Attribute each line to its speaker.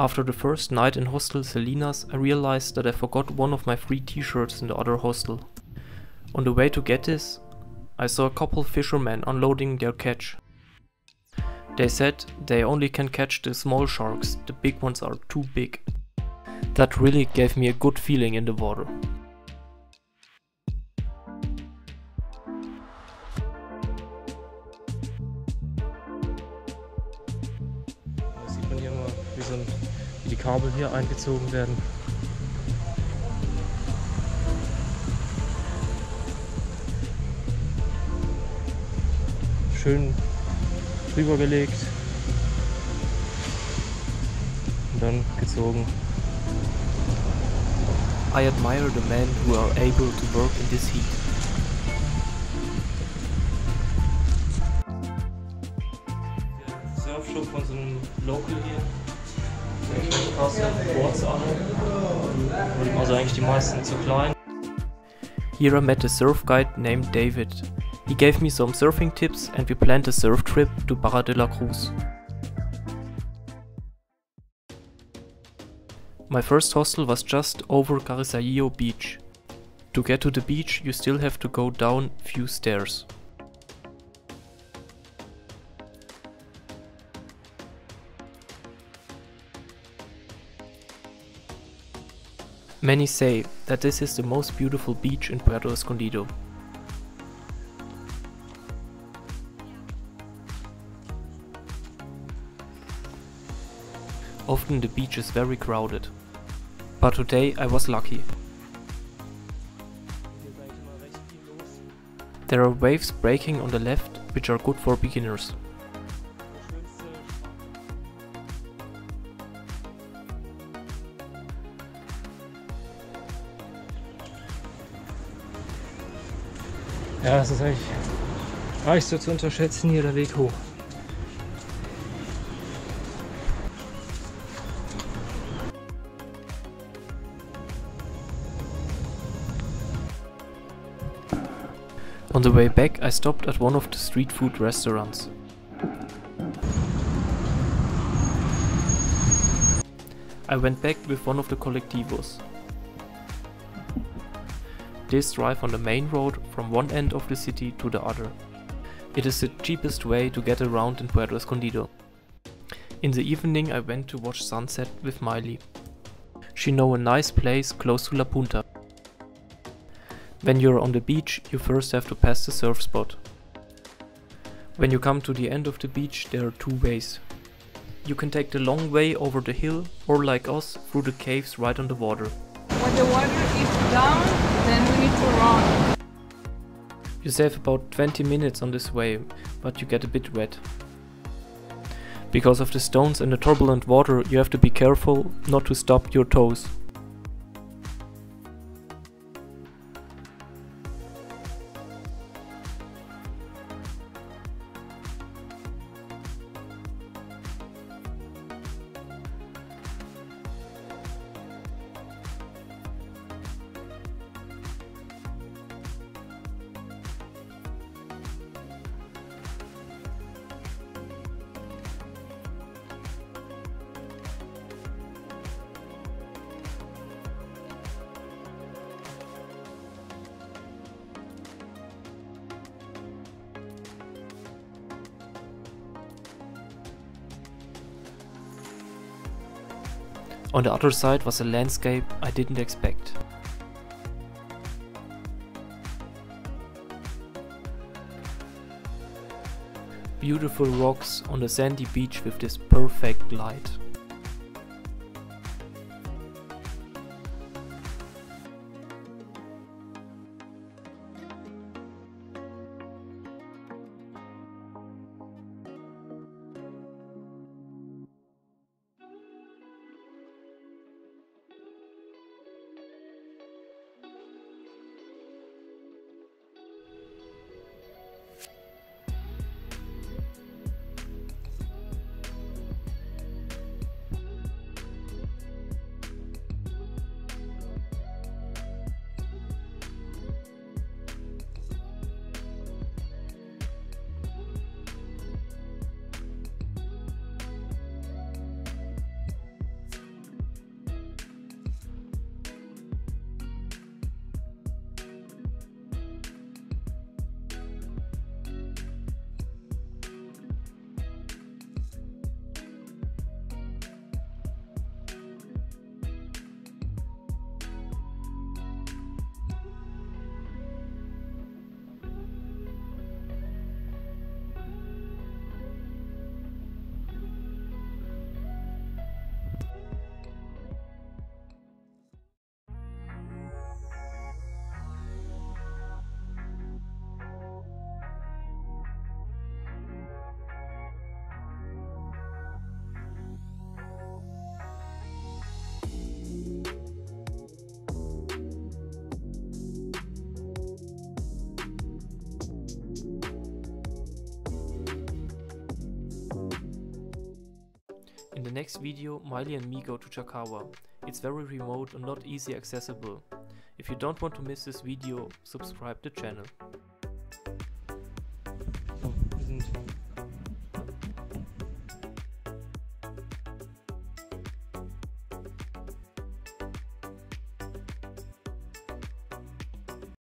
Speaker 1: After the first night in hostel Salinas, I realized that I forgot one of my free t-shirts in the other hostel. On the way to get this, I saw a couple fishermen unloading their catch. They said they only can catch the small sharks, the big ones are too big. That really gave me a good feeling in the water. Da sieht man hier mal, wie die Kabel hier eingezogen werden. Schön drüber gelegt und dann gezogen. I admire the men who are able to work in this heat. Der Surfshop von so einem Local hier. Sehr schön krass, Boards alle. Also eigentlich die meisten zu klein. Here I met a surf guide named David. He gave me some surfing tips and we planned a surf trip to Barra de la Cruz. My first hostel was just over Carrizalillo beach. To get to the beach you still have to go down few stairs. Many say that this is the most beautiful beach in Puerto Escondido. Often the beach is very crowded, but today I was lucky. There are waves breaking on the left, which are good for beginners. Ja, das ist eigentlich gar nicht so zu unterschätzen, hier der Weg hoch. On the way back, I stopped at one of the street food restaurants. I went back with one of the colectivos. This drive on the main road from one end of the city to the other. It is the cheapest way to get around in Puerto Escondido. In the evening I went to watch sunset with Mily. She know a nice place close to La Punta. When you're on the beach, you first have to pass the surf spot. When you come to the end of the beach, there are two ways. You can take the long way over the hill, or like us, through the caves right on the water.
Speaker 2: When the water is down, then we need to run.
Speaker 1: You save about 20 minutes on this way, but you get a bit wet. Because of the stones and the turbulent water, you have to be careful not to stop your toes. On the other side was a landscape I didn't expect. Beautiful rocks on the sandy beach with this perfect light. the next video, Mily and me go to Chakawa. It's very remote and not easy accessible. If you don't want to miss this video, subscribe the channel.